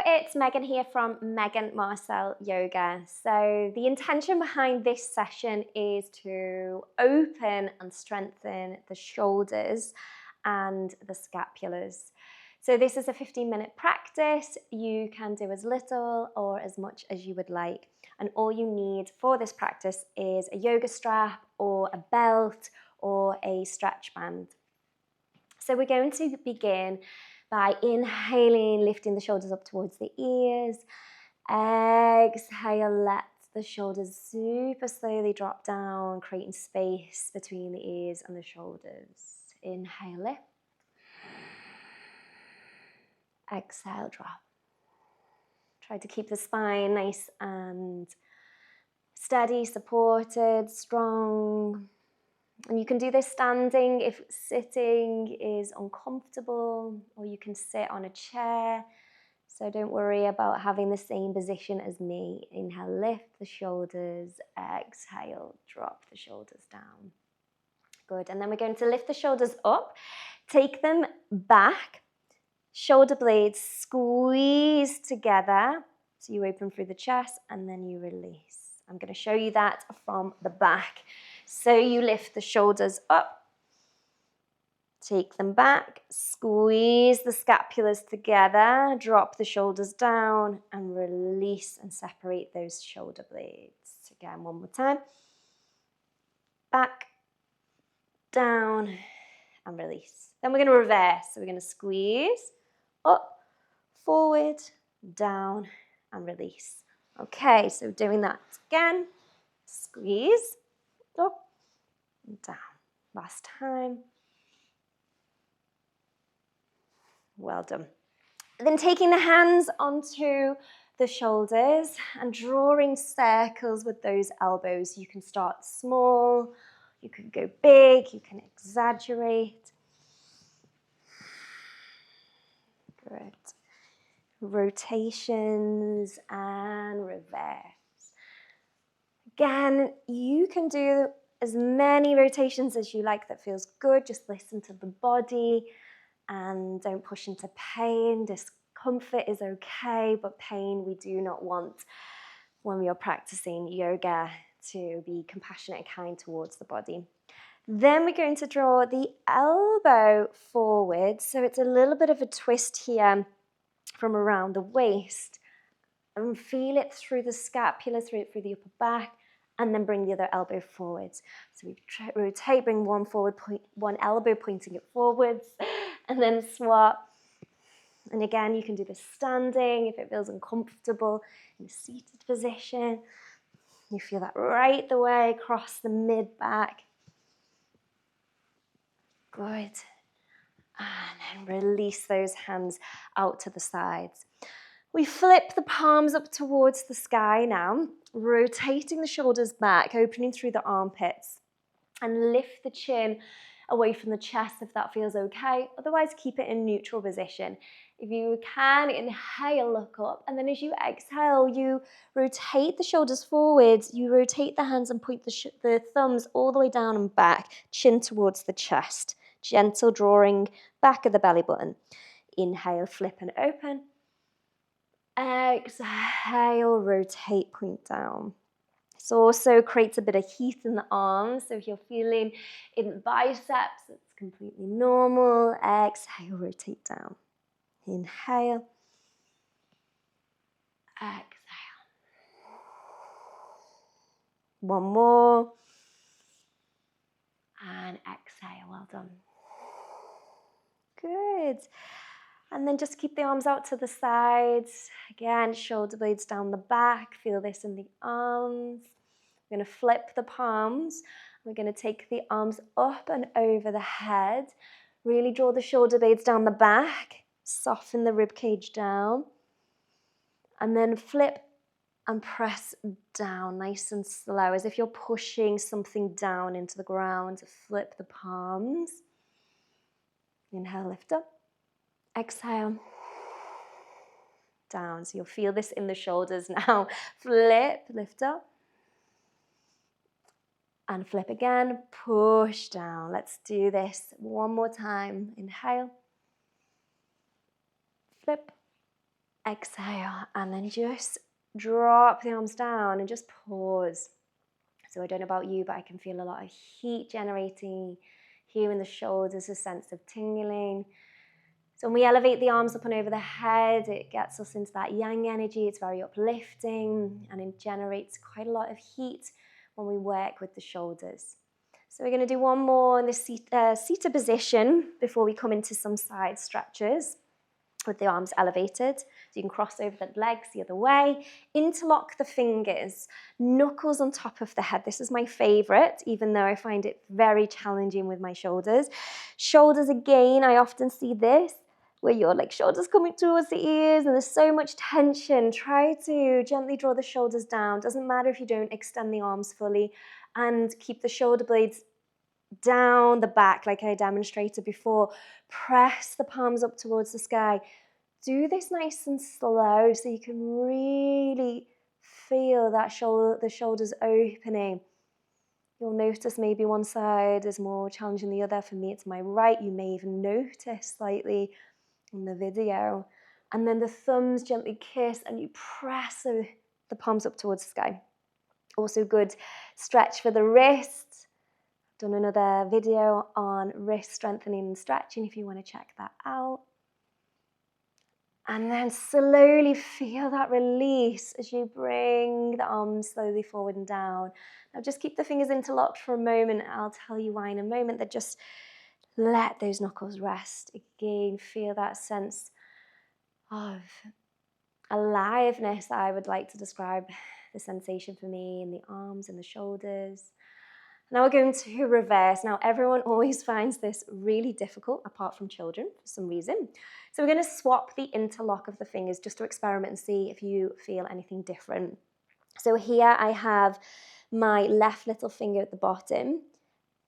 it's Megan here from Megan Marcel Yoga. So the intention behind this session is to open and strengthen the shoulders and the scapulars. So this is a 15-minute practice. You can do as little or as much as you would like. And all you need for this practice is a yoga strap or a belt or a stretch band. So we're going to begin by inhaling, lifting the shoulders up towards the ears. Exhale, let the shoulders super slowly drop down, creating space between the ears and the shoulders. Inhale, lift. Exhale, drop. Try to keep the spine nice and steady, supported, strong. And you can do this standing if sitting is uncomfortable, or you can sit on a chair. So don't worry about having the same position as me. Inhale, lift the shoulders. Exhale, drop the shoulders down. Good. And then we're going to lift the shoulders up, take them back, shoulder blades squeeze together. So you open through the chest and then you release. I'm going to show you that from the back. So you lift the shoulders up, take them back, squeeze the scapulars together, drop the shoulders down and release and separate those shoulder blades. Again, one more time. Back, down and release. Then we're going to reverse. So we're going to squeeze, up, forward, down and release. Okay, so doing that again. Squeeze, up, down. Last time. Well done. Then taking the hands onto the shoulders and drawing circles with those elbows. You can start small, you can go big, you can exaggerate. Good. Rotations and reverse. Again, you can do as many rotations as you like that feels good. Just listen to the body and don't push into pain. Discomfort is okay, but pain we do not want when we are practicing yoga, to be compassionate and kind towards the body. Then we're going to draw the elbow forward. So it's a little bit of a twist here from around the waist. And feel it through the scapula, through the upper back, and then bring the other elbow forwards. So we rotate, bring one forward, one elbow pointing it forwards, and then swap. And again, you can do this standing if it feels uncomfortable in a seated position. You feel that right the way across the mid-back. Good. And then release those hands out to the sides. We flip the palms up towards the sky now, rotating the shoulders back, opening through the armpits, and lift the chin away from the chest if that feels okay. Otherwise, keep it in neutral position. If you can, inhale, look up, and then as you exhale, you rotate the shoulders forwards, you rotate the hands and point the thumbs all the way down and back, chin towards the chest. Gentle drawing back of the belly button. Inhale, flip and open. Exhale, rotate, point down. This also creates a bit of heat in the arms. So if you're feeling in the biceps, it's completely normal. Exhale, rotate down. Inhale. Exhale. One more. And exhale, well done. Good. And then just keep the arms out to the sides. Again, shoulder blades down the back. Feel this in the arms. We're going to flip the palms. We're going to take the arms up and over the head. Really draw the shoulder blades down the back. Soften the rib cage down. And then flip and press down nice and slow, as if you're pushing something down into the ground. Flip the palms. Inhale, lift up. Exhale, down. So you'll feel this in the shoulders now. Flip, lift up. And flip again, push down. Let's do this one more time. Inhale. Flip. Exhale, and then just drop the arms down and just pause. So I don't know about you, but I can feel a lot of heat generating here in the shoulders, a sense of tingling. So when we elevate the arms up and over the head, it gets us into that yang energy. It's very uplifting and it generates quite a lot of heat when we work with the shoulders. So we're going to do one more in the seated position before we come into some side stretches with the arms elevated. So you can cross over the legs the other way, interlock the fingers, knuckles on top of the head. This is my favorite, even though I find it very challenging with my shoulders. Shoulders, again, I often see this, where your shoulders coming towards the ears and there's so much tension. Try to gently draw the shoulders down. Doesn't matter if you don't extend the arms fully, and keep the shoulder blades down the back like I demonstrated before. Press the palms up towards the sky. Do this nice and slow so you can really feel that the shoulders opening. You'll notice maybe one side is more challenging than the other. For me, it's my right. You may even notice slightly in the video. And then the thumbs gently kiss and you press the palms up towards the sky. Also good stretch for the wrists. Done another video on wrist strengthening and stretching if you want to check that out. And then slowly feel that release as you bring the arms slowly forward and down. Now just keep the fingers interlocked for a moment. I'll tell you why in a moment. That just let those knuckles rest. Again, feel that sense of aliveness that I would like to describe the sensation for me in the arms and the shoulders. Now we're going to reverse. Now everyone always finds this really difficult, apart from children for some reason. So we're going to swap the interlock of the fingers just to experiment and see if you feel anything different. So here I have my left little finger at the bottom.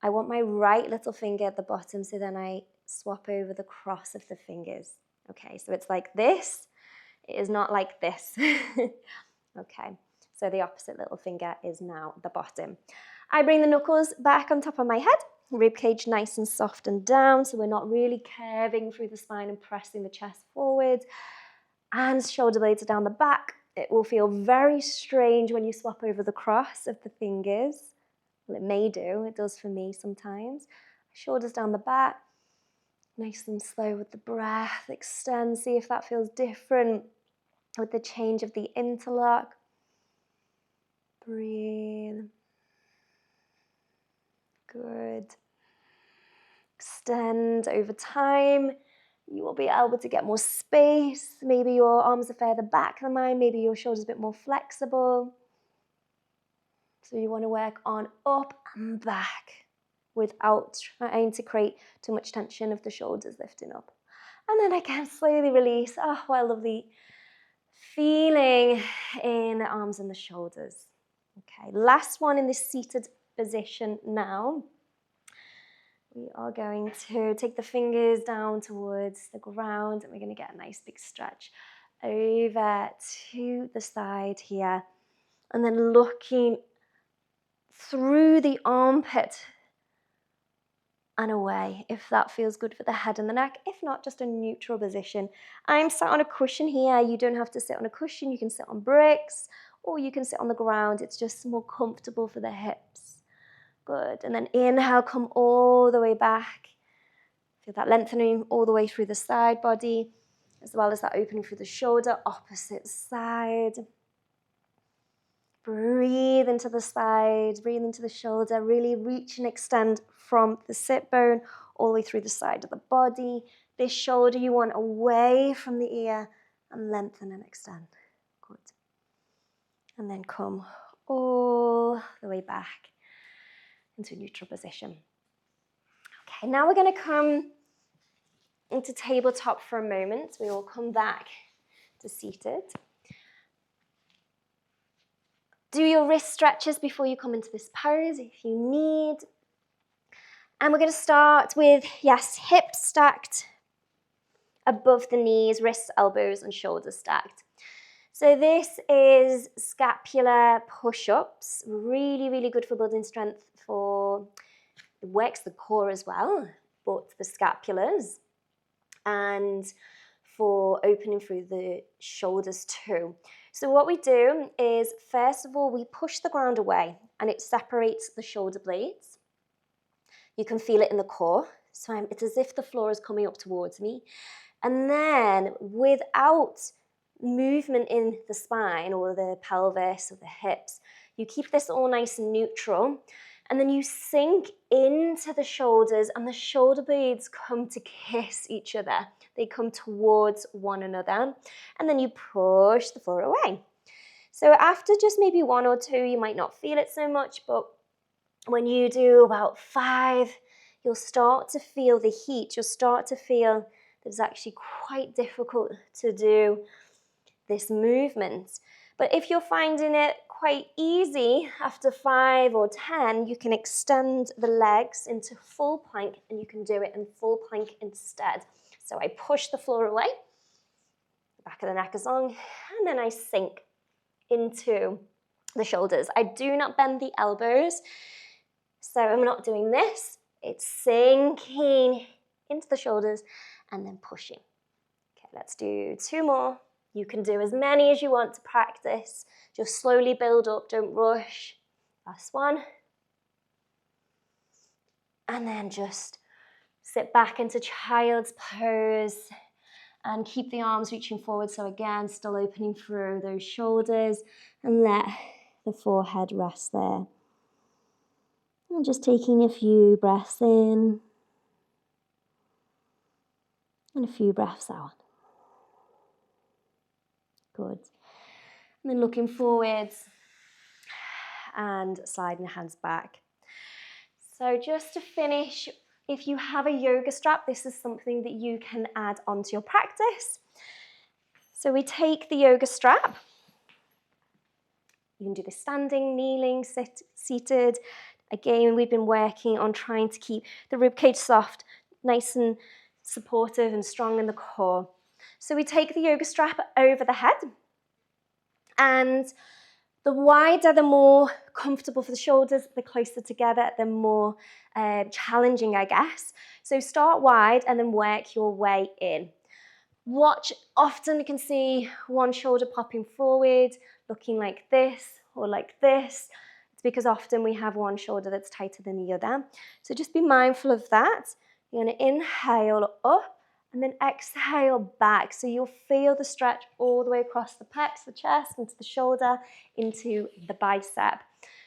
I want my right little finger at the bottom, so then I swap over the cross of the fingers. Okay, so it's like this. It is not like this. Okay, so the opposite little finger is now the bottom. I bring the knuckles back on top of my head, rib cage nice and soft and down, so we're not really curving through the spine and pressing the chest forward. And shoulder blades are down the back. It will feel very strange when you swap over the cross of the fingers. Well, it may do. It does for me sometimes. Shoulders down the back. Nice and slow with the breath. Extend. See if that feels different with the change of the interlock. Breathe. Good. Extend over time. You will be able to get more space. Maybe your arms are further back than mine. Maybe your shoulders a bit more flexible. So you want to work on up and back without trying to create too much tension of the shoulders lifting up. And then again, slowly release. Oh, what a lovely feeling in the arms and the shoulders. Okay, last one in this seated position now. We are going to take the fingers down towards the ground and we're going to get a nice big stretch over to the side here. And then looking through the armpit and away, if that feels good for the head and the neck. If not, just a neutral position. I'm sat on a cushion here. You don't have to sit on a cushion. You can sit on bricks or you can sit on the ground. It's just more comfortable for the hips. Good. And then inhale, come all the way back. Feel that lengthening all the way through the side body, as well as that opening through the shoulder, opposite side. Breathe into the side, breathe into the shoulder, really reach and extend from the sit bone all the way through the side of the body. This shoulder you want away from the ear and lengthen and extend. Good. And then come all the way back into neutral position. Okay, now we're going to come into tabletop for a moment. We will come back to seated. Do your wrist stretches before you come into this pose if you need. And we're going to start with, yes, hips stacked above the knees, wrists, elbows, and shoulders stacked. So this is scapular push-ups. Really, really good for building strength it works the core as well, but the scapulars. And for opening through the shoulders too. So what we do is, first of all, we push the ground away and it separates the shoulder blades. You can feel it in the core. So it's as if the floor is coming up towards me. And then without movement in the spine or the pelvis or the hips, you keep this all nice and neutral. And then you sink into the shoulders and the shoulder blades come to kiss each other. They come towards one another. And then you push the floor away. So after just maybe 1 or 2, you might not feel it so much, but when you do about 5, you'll start to feel the heat. You'll start to feel that it's actually quite difficult to do this movement. But if you're finding it quite easy after 5 or 10, you can extend the legs into full plank and you can do it in full plank instead. So I push the floor away, the back of the neck is long, and then I sink into the shoulders. I do not bend the elbows, so I'm not doing this. It's sinking into the shoulders and then pushing. Okay, let's do 2 more. You can do as many as you want to practice. Just slowly build up, don't rush. Last one. And then just sit back into child's pose and keep the arms reaching forward. So again, still opening through those shoulders and let the forehead rest there. And just taking a few breaths in and a few breaths out. Good. And then looking forwards and sliding the hands back. So just to finish, if you have a yoga strap, this is something that you can add onto your practice. So we take the yoga strap. You can do this standing, kneeling, seated. Again, we've been working on trying to keep the ribcage soft, nice and supportive and strong in the core. So we take the yoga strap over the head, and the wider, the more comfortable for the shoulders, the closer together, the more challenging, I guess. So start wide and then work your way in. Watch, often you can see one shoulder popping forward, looking like this or like this. It's because often we have one shoulder that's tighter than the other. So just be mindful of that. You're going to inhale up and then exhale back. So you'll feel the stretch all the way across the pecs, the chest, into the shoulder, into the bicep.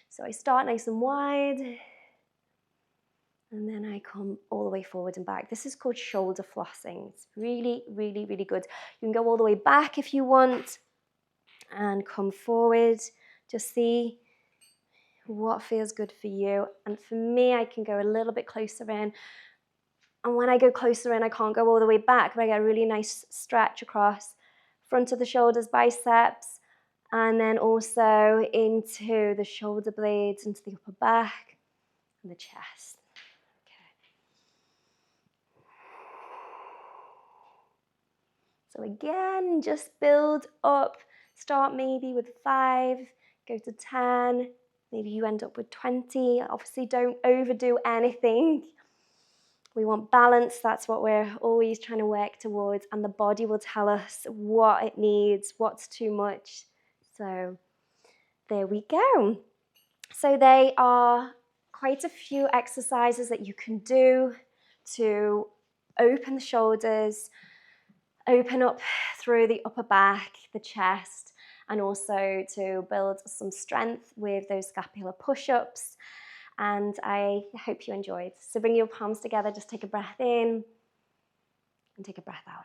So I start nice and wide. And then I come all the way forward and back. This is called shoulder flossing. It's really, really, really good. You can go all the way back if you want and come forward. Just see what feels good for you. And for me, I can go a little bit closer in. And when I go closer in, I can't go all the way back, but I get a really nice stretch across front of the shoulders, biceps, and then also into the shoulder blades, into the upper back and the chest. So again, just build up. Start maybe with 5, go to 10, maybe you end up with 20. Obviously, don't overdo anything. We want balance. That's what we're always trying to work towards. And the body will tell us what it needs, what's too much. So there we go. So they are quite a few exercises that you can do to open the shoulders, open up through the upper back, the chest, and also to build some strength with those scapular push-ups. And I hope you enjoyed. So bring your palms together, just take a breath in and take a breath out.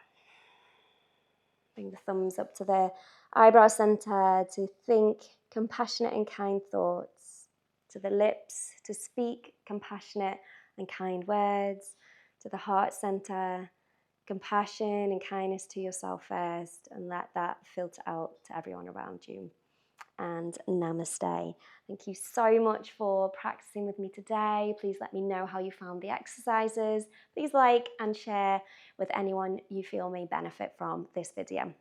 Bring the thumbs up to the eyebrow center to think compassionate and kind thoughts, to the lips to speak compassionate and kind words, to the heart center, compassion and kindness to yourself first, and let that filter out to everyone around you. And namaste. Thank you so much for practicing with me today. Please let me know how you found the exercises. Please like and share with anyone you feel may benefit from this video.